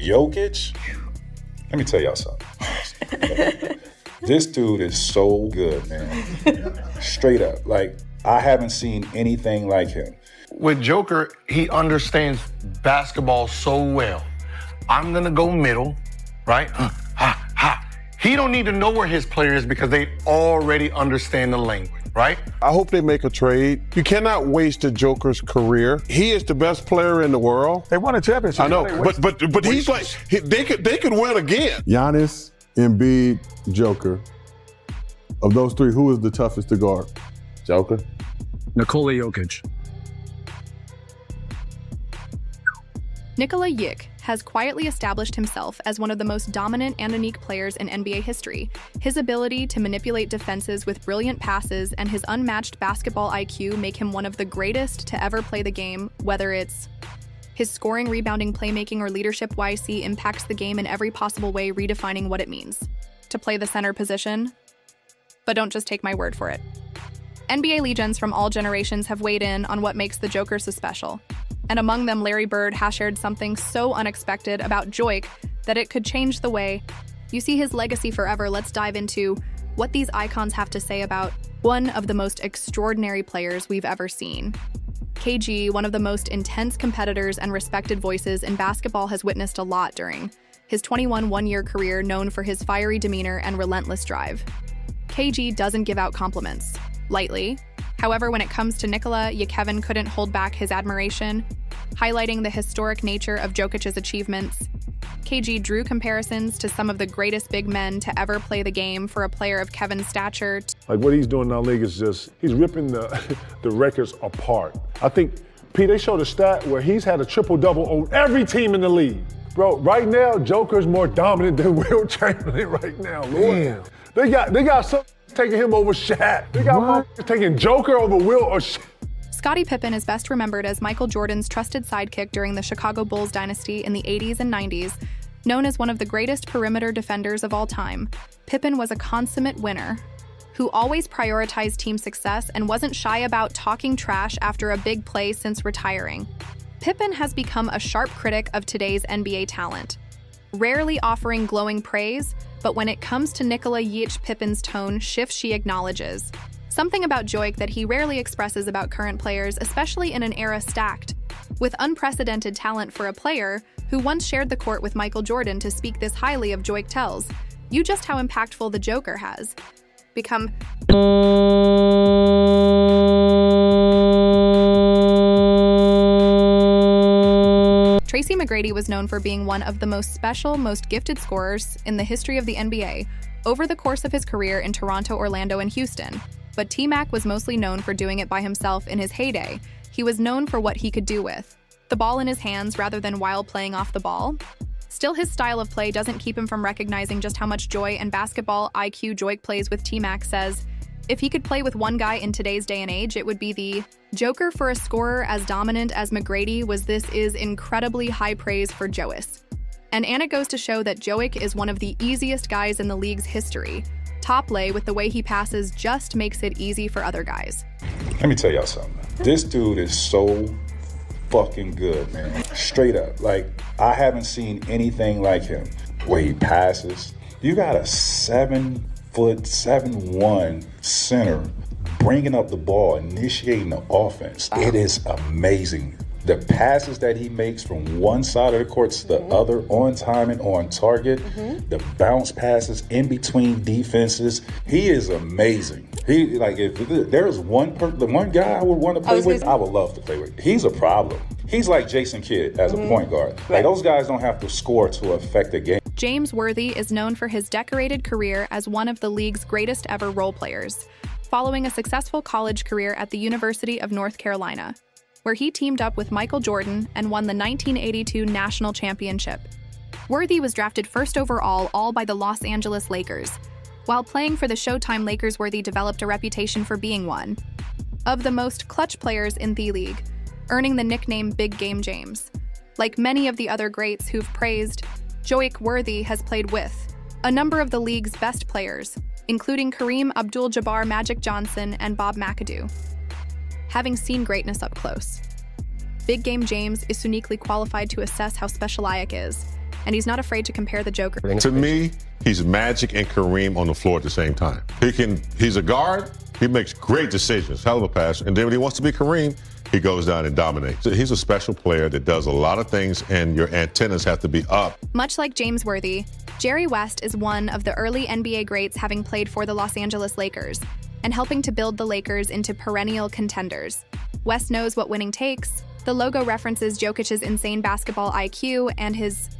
Jokic, let me tell y'all something. This dude is so good, man. Straight up. Like, I haven't seen anything like him. With Joker, he understands basketball so well. I'm gonna go middle, right? He don't need to know where his player is because they already understand the language, right? I hope they make a trade. You cannot waste a Joker's career. He is the best player in the world. They won a championship. I know, but he's like, they could win again. Giannis, Embiid, Joker. Of those three, who is the toughest to guard? Joker. Nikola Jokic. Nikola Jokić has quietly established himself as one of the most dominant and unique players in NBA history. His ability to manipulate defenses with brilliant passes and his unmatched basketball IQ make him one of the greatest to ever play the game, whether it's his scoring, rebounding, playmaking, or leadership. YC impacts the game in every possible way, redefining what it means to play the center position. But don't just take my word for it. NBA legends from all generations have weighed in on what makes the Joker so special. And among them, Larry Bird has shared something so unexpected about Jokic that it could change the way you see his legacy forever. Let's dive into what these icons have to say about one of the most extraordinary players we've ever seen. KG, one of the most intense competitors and respected voices in basketball, has witnessed a lot during his 21 one-year career, known for his fiery demeanor and relentless drive. KG doesn't give out compliments lightly. However, when it comes to Nikola, Kevin couldn't hold back his admiration, highlighting the historic nature of Jokic's achievements. KG drew comparisons to some of the greatest big men to ever play the game for a player of Kevin's stature. Like, what he's doing in our league is just, he's ripping the records apart. I think, Pete, they showed a stat where he's had a triple-double on every team in the league. Bro, right now, Joker's more dominant than Will Chamberlain right now. Lord. Damn. They got some taking him over Shaq. They got taking Joker over Will or Shaq. Scottie Pippen is best remembered as Michael Jordan's trusted sidekick during the Chicago Bulls dynasty in the 80s and 90s. Known as one of the greatest perimeter defenders of all time, Pippen was a consummate winner who always prioritized team success and wasn't shy about talking trash after a big play since retiring. Pippen has become a sharp critic of today's NBA talent, rarely offering glowing praise, but when it comes to Nikola Jokić, Pippen's tone shifts. She acknowledges something about Jokic that he rarely expresses about current players, especially in an era stacked with unprecedented talent. For a player who once shared the court with Michael Jordan to speak this highly of Jokic tells you just how impactful the Joker has become. Tracy McGrady was known for being one of the most special, most gifted scorers in the history of the NBA over the course of his career in Toronto, Orlando, and Houston. But T-Mac was mostly known for doing it by himself in his heyday. He was known for what he could do with the ball in his hands rather than while playing off the ball. Still, his style of play doesn't keep him from recognizing just how much joy and basketball IQ Jokic plays with. T-Mac says, if he could play with one guy in today's day and age, it would be the Joker. For a scorer as dominant as McGrady was, this is incredibly high praise for Jokic. And it goes to show that Jokic is one of the easiest guys in the league's history. Top lay with the way he passes just makes it easy for other guys. Let me tell y'all something. This dude is so fucking good, man. Straight up. Like, I haven't seen anything like him. Where he passes. You got a 7'7" center bringing up the ball, initiating the offense. It is amazing. The passes that he makes from one side of the court to the other, on time and on target, the bounce passes in between defenses, he is amazing. He, like, if there's the one guy I would want to play with, I would love to play with. He's a problem. He's like Jason Kidd as a point guard. Like, those guys don't have to score to affect the game. James Worthy is known for his decorated career as one of the league's greatest ever role players, following a successful college career at the University of North Carolina, where he teamed up with Michael Jordan and won the 1982 national championship. Worthy was drafted first overall, all by the Los Angeles Lakers. While playing for the Showtime Lakers, Worthy developed a reputation for being one of the most clutch players in the league, earning the nickname Big Game James. Like many of the other greats who've praised Jokic, Worthy has played with a number of the league's best players, including Kareem Abdul-Jabbar, Magic Johnson, and Bob McAdoo. Having seen greatness up close, Big Game James is uniquely qualified to assess how special Jokic is. and he's not afraid to compare the Joker. To me, he's Magic and Kareem on the floor at the same time. He's a guard, he makes great decisions, hell of a passer, and then when he wants to be Kareem, he goes down and dominates. He's a special player that does a lot of things, and your antennas have to be up. Much like James Worthy, Jerry West is one of the early NBA greats, having played for the Los Angeles Lakers and helping to build the Lakers into perennial contenders. West knows what winning takes. The logo references Jokic's insane basketball IQ and his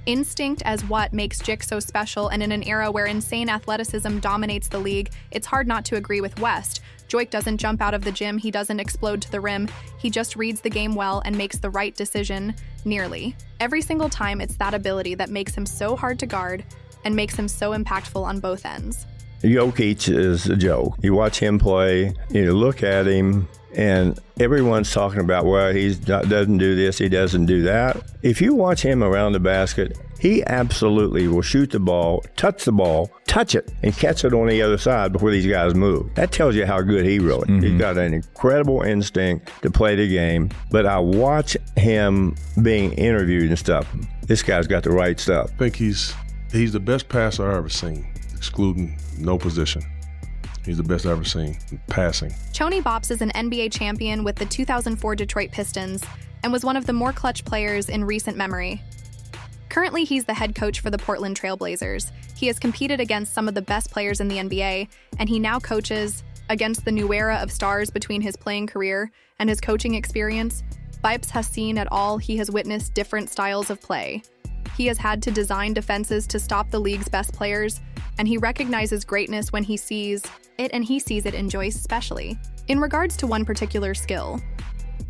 instinct as what makes Jik so special, and in an era where insane athleticism dominates the league, it's hard not to agree with West. Jokic doesn't jump out of the gym, he doesn't explode to the rim, he just reads the game well and makes the right decision, nearly. Every single time, it's that ability that makes him so hard to guard and makes him so impactful on both ends. Jokic is a joke. You watch him play, you look at him, and everyone's talking about, well, he doesn't do this, he doesn't do that. If you watch him around the basket, he absolutely will shoot the ball, touch it, and catch it on the other side before these guys move. That tells you how good he really is. He's got an incredible instinct to play the game, but I watch him being interviewed and stuff. This guy's got the right stuff. I think he's the best passer I've ever seen, excluding no position. He's the best I've ever seen passing. Choney Bops is an NBA champion with the 2004 Detroit Pistons and was one of the more clutch players in recent memory. Currently, he's the head coach for the Portland Trail Blazers. He has competed against some of the best players in the NBA, and he now coaches against the new era of stars. Between his playing career and his coaching experience, Bipes has seen it all. He has witnessed different styles of play. He has had to design defenses to stop the league's best players, and he recognizes greatness when he sees it, and he sees it in Joyce especially. In regards to one particular skill,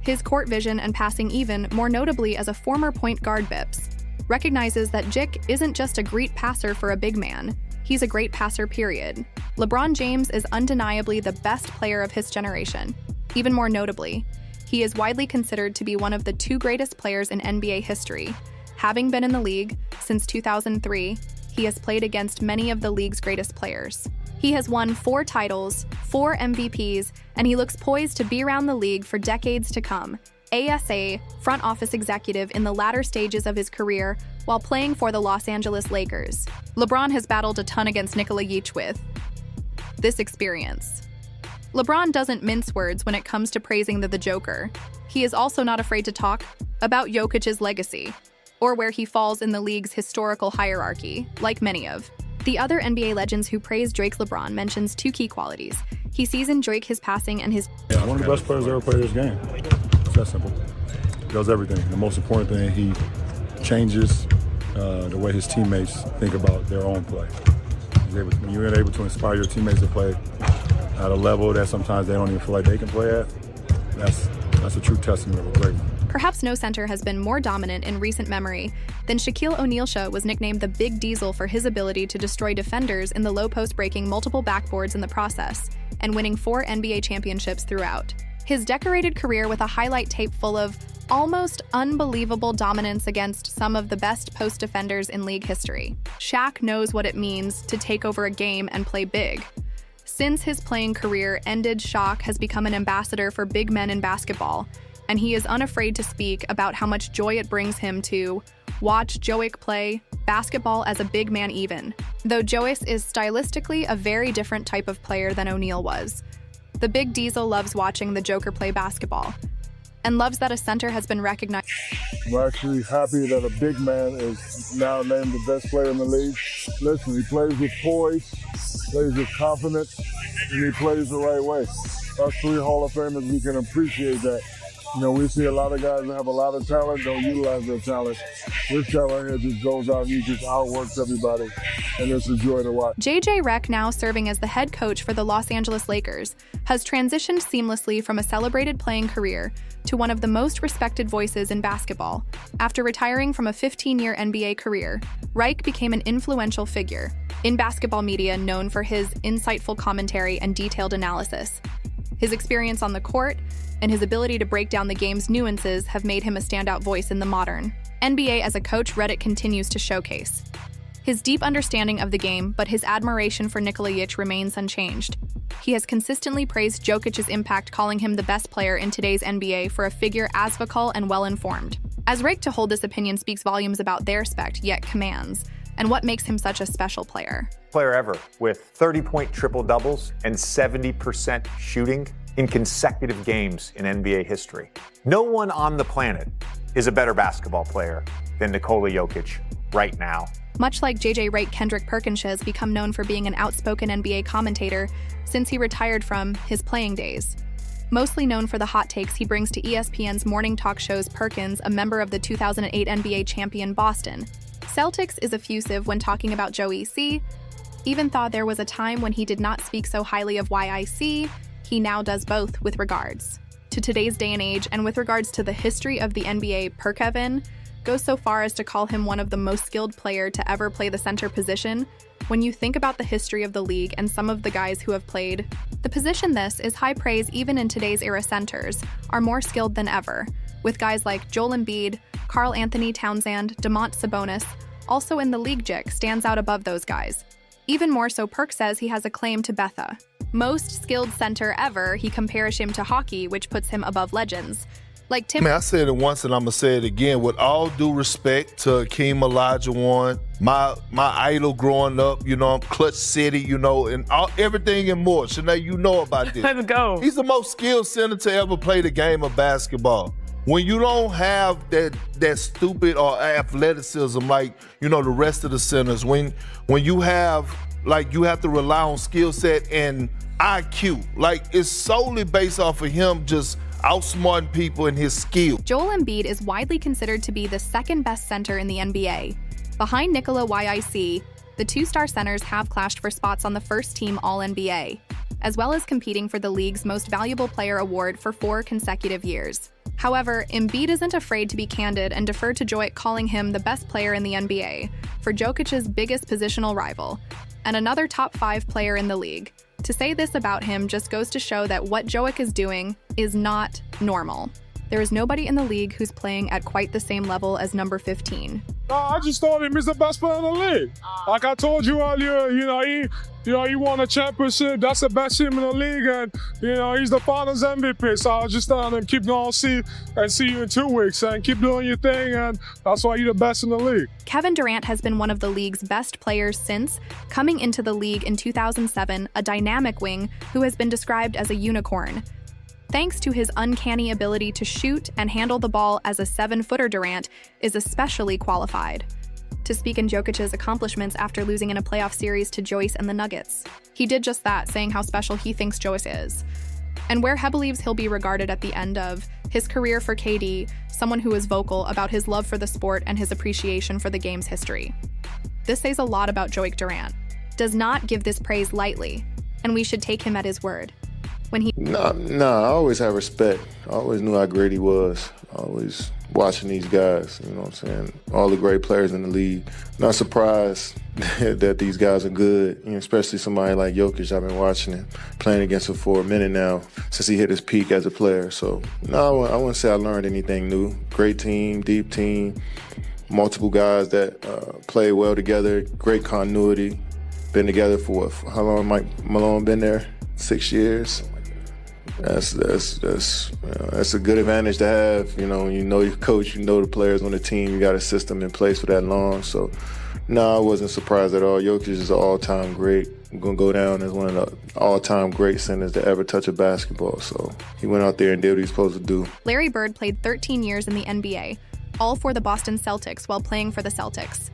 his court vision and passing, even more notably as a former point guard, Bips recognizes that Jik isn't just a great passer for a big man, he's a great passer, period. LeBron James is undeniably the best player of his generation. Even more notably, he is widely considered to be one of the two greatest players in NBA history. Having been in the league since 2003, he has played against many of the league's greatest players. He has won 4 titles, 4 MVPs, and he looks poised to be around the league for decades to come. ASA front office executive in the latter stages of his career while playing for the Los Angeles Lakers. LeBron has battled a ton against Nikola Jokić with this experience. LeBron doesn't mince words when it comes to praising the Joker. He is also not afraid to talk about Jokic's legacy, or where he falls in the league's historical hierarchy, like many of the other NBA legends who praise Drake's. LeBron mentions 2 key qualities. He sees in Drake his passing and his... One of the best players ever played this game. It's that simple. He does everything. The most important thing, he changes the way his teammates think about their own play. When you're able to inspire your teammates to play at a level that sometimes they don't even feel like they can play at, that's a true testament of a great one. Perhaps no center has been more dominant in recent memory than Shaquille O'Neal. Was nicknamed the Big Diesel for his ability to destroy defenders in the low post, breaking multiple backboards in the process, and winning 4 NBA championships throughout. His decorated career with a highlight tape full of almost unbelievable dominance against some of the best post defenders in league history. Shaq knows what it means to take over a game and play big. Since his playing career ended, Shaq has become an ambassador for big men in basketball, and he is unafraid to speak about how much joy it brings him to watch Jokic play basketball as a big man even. Though Jokic is stylistically a very different type of player than O'Neal was, the Big Diesel loves watching the Joker play basketball and loves that a center has been recognized. I'm actually happy that a big man is now named the best player in the league. Listen, he plays with poise, plays with confidence, and he plays the right way. Us 3 Hall of Famers, we can appreciate that. You know, we see a lot of guys that have a lot of talent, don't utilize their talent. This guy right here just goes out and he just outworks everybody, and it's a joy to watch. JJ Redick, now serving as the head coach for the Los Angeles Lakers, has transitioned seamlessly from a celebrated playing career to one of the most respected voices in basketball. After retiring from a 15-year NBA career, Reich became an influential figure in basketball media, known for his insightful commentary and detailed analysis. His experience on the court and his ability to break down the game's nuances have made him a standout voice in the modern NBA. As a coach, Redick continues to showcase his deep understanding of the game, but his admiration for Nikola Jokić remains unchanged. He has consistently praised Jokic's impact, calling him the best player in today's NBA for a figure as vocal and well-informed As right to hold this opinion speaks volumes about their spect, yet commands, and what makes him such a special player. Player ever with 30-point triple-doubles and 70% shooting in consecutive games in NBA history. No one on the planet is a better basketball player than Nikola Jokic right now. Much like JJ Wright, Kendrick Perkins has become known for being an outspoken NBA commentator since he retired from his playing days. Mostly known for the hot takes he brings to ESPN's morning talk shows, Perkins, a member of the 2008 NBA champion Boston Celtics, is effusive when talking about Joey C. Even thought there was a time when he did not speak so highly of YIC, he now does both with regards to today's day and age, and with regards to the history of the NBA, Perkevin goes so far as to call him one of the most skilled player to ever play the center position. When you think about the history of the league and some of the guys who have played the position, this is high praise. Even in today's era, centers are more skilled than ever, with guys like Joel Embiid, Karl Anthony Townsend, Domantas Sabonis, also in the league. Jick stands out above those guys. Even more so, Perk says he has a claim to Betha. Most skilled center ever, he compares him to hockey, which puts him above legends. Like Tim. Man, I said it once and I'm going to say it again. With all due respect to Hakeem Olajuwon, my idol growing up, Clutch City, and everything and more. Shanae, you know about this. Let's go. He's the most skilled center to ever play the game of basketball. When you don't have that stupid or athleticism like, the rest of the centers, when you have, you have to rely on skill set and IQ. It's solely based off of him just outsmarting people in his skill. Joel Embiid is widely considered to be the second best center in the NBA. Behind Nikola YIC, the two-star centers have clashed for spots on the first team All-NBA, as well as competing for the league's Most Valuable Player award for 4 consecutive years. However, Embiid isn't afraid to be candid and defer to Jokic, calling him the best player in the NBA for Jokic's biggest positional rival, and another top 5 player in the league. To say this about him just goes to show that what Jokic is doing is not normal. There is nobody in the league who's playing at quite the same level as number 15. I just thought him as the best player in the league. Like I told you earlier, he won a championship. That's the best team in the league, and he's the Finals MVP. So I just telling him keep going, see you in 2 weeks, and keep doing your thing, and that's why you're the best in the league. Kevin Durant has been one of the league's best players since coming into the league in 2007, a dynamic wing who has been described as a unicorn. Thanks to his uncanny ability to shoot and handle the ball, as a 7-footer, Durant is especially qualified to speak in Jokic's accomplishments after losing in a playoff series to Joyce and the Nuggets. He did just that, saying how special he thinks Joyce is, and where he believes he'll be regarded at the end of his career. For KD, someone who is vocal about his love for the sport and his appreciation for the game's history. This says a lot about Jokic. Durant does not give this praise lightly, and we should take him at his word. I always have respect. I always knew how great he was. Always watching these guys, all the great players in the league. Not surprised that these guys are good, especially somebody like Jokic. I've been watching him, playing against him for a minute now, since he hit his peak as a player. So, no, I wouldn't say I learned anything new. Great team, deep team, multiple guys that play well together, great continuity. Been together for how long Mike Malone been there? 6 years. That's a good advantage to have. When you know your coach, you know the players on the team, you got a system in place for that long. So, no, I wasn't surprised at all. Jokic is an all-time great. I'm going to go down as one of the all-time great centers to ever touch a basketball. So he went out there and did what he was supposed to do. Larry Bird played 13 years in the NBA, all for the Boston Celtics while playing for the Celtics.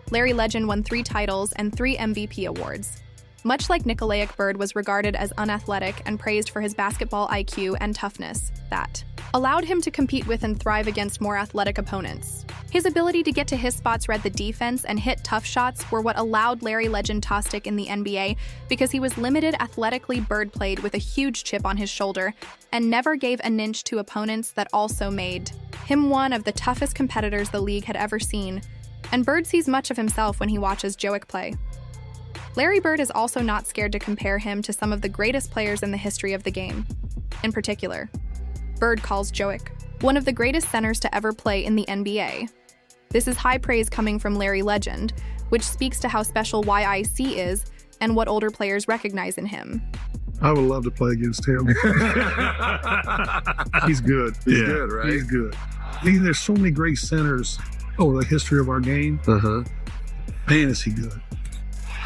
Larry Legend won 3 titles and 3 MVP awards. Much like Nikola Jokic, Bird was regarded as unathletic and praised for his basketball IQ and toughness that allowed him to compete with and thrive against more athletic opponents. His ability to get to his spots, read the defense, and hit tough shots were what allowed Larry Legend to stick in the NBA because he was limited athletically. Bird played with a huge chip on his shoulder and never gave an inch to opponents. That also made him one of the toughest competitors the league had ever seen, and Bird sees much of himself when he watches Jokic play. Larry Bird is also not scared to compare him to some of the greatest players in the history of the game. In particular, Bird calls Jokic one of the greatest centers to ever play in the NBA. This is high praise coming from Larry Legend, which speaks to how special YIC is and what older players recognize in him. I would love to play against him. He's good. He's good, right? He's good. There's so many great centers over the history of our game. Man, is he good.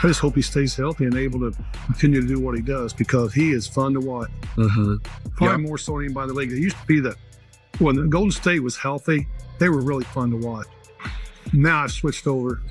I just hope he stays healthy and able to continue to do what he does because he is fun to watch. Probably more so than anybody in the league. It used to be that when the Golden State was healthy, they were really fun to watch. Now I've switched over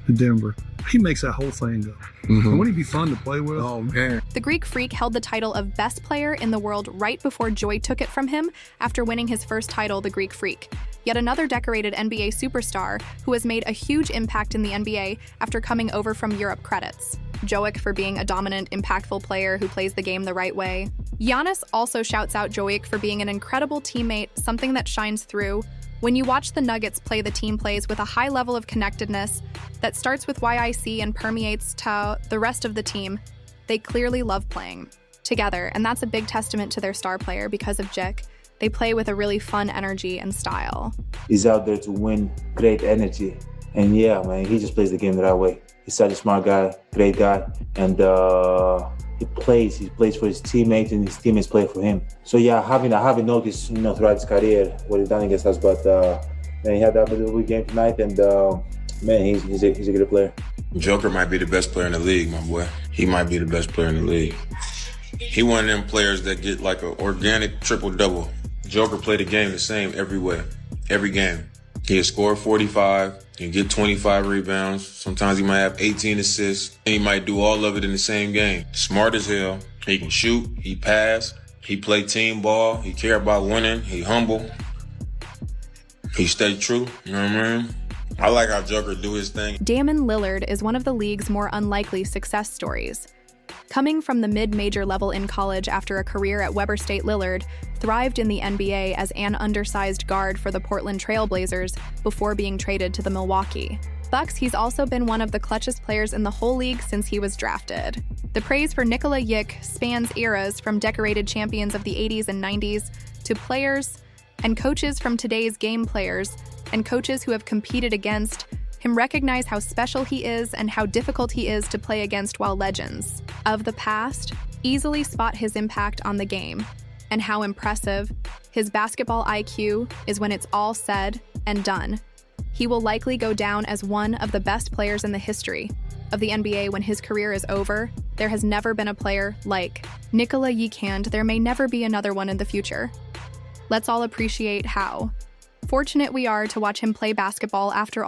to Denver. He makes that whole thing go. Wouldn't he be fun to play with? Oh, man. The Greek Freak held the title of best player in the world right before Joy took it from him after winning his first title, the Greek Freak. Yet another decorated NBA superstar who has made a huge impact in the NBA after coming over from Europe credits. Jokic for being a dominant, impactful player who plays the game the right way. Giannis also shouts out Jokic for being an incredible teammate, something that shines through. When you watch the Nuggets play, the team plays with a high level of connectedness that starts with YIC and permeates to the rest of the team. They clearly love playing together, and that's a big testament to their star player because of Jik. They play with a really fun energy and style. He's out there to win, great energy. And yeah, man, he just plays the game the right way. He's such a smart guy, great guy, and he plays for his teammates, and his teammates play for him. So yeah, I haven't noticed, throughout his career what he's done against us, but man, he had that good game tonight, and man, he's a good player. Joker might be the best player in the league, my boy. He might be the best player in the league. He one of them players that get like an organic triple-double. Joker played the game the same everywhere, every game. He'll score 45, he'll get 25 rebounds. Sometimes he might have 18 assists, and he might do all of it in the same game. Smart as hell. He can shoot, he pass, he play team ball, he care about winning, he humble. He stay true, you know what I mean? I like how Joker do his thing. Damian Lillard is one of the league's more unlikely success stories. Coming from the mid-major level in college after a career at Weber State, Lillard thrived in the NBA as an undersized guard for the Portland Trail Blazers before being traded to the Milwaukee Bucks. He's also been one of the clutchest players in the whole league since he was drafted. The praise for Nikola Jokić spans eras from decorated champions of the 80s and 90s to players and coaches from today's game. Players and coaches who have competed against him recognize how special he is and how difficult he is to play against, while legends of the past easily spot his impact on the game and how impressive his basketball IQ is when it's all said and done. He will likely go down as one of the best players in the history of the NBA when his career is over. There has never been a player like Nikola Jokić. There may never be another one in the future. Let's all appreciate how fortunate we are to watch him play basketball after all.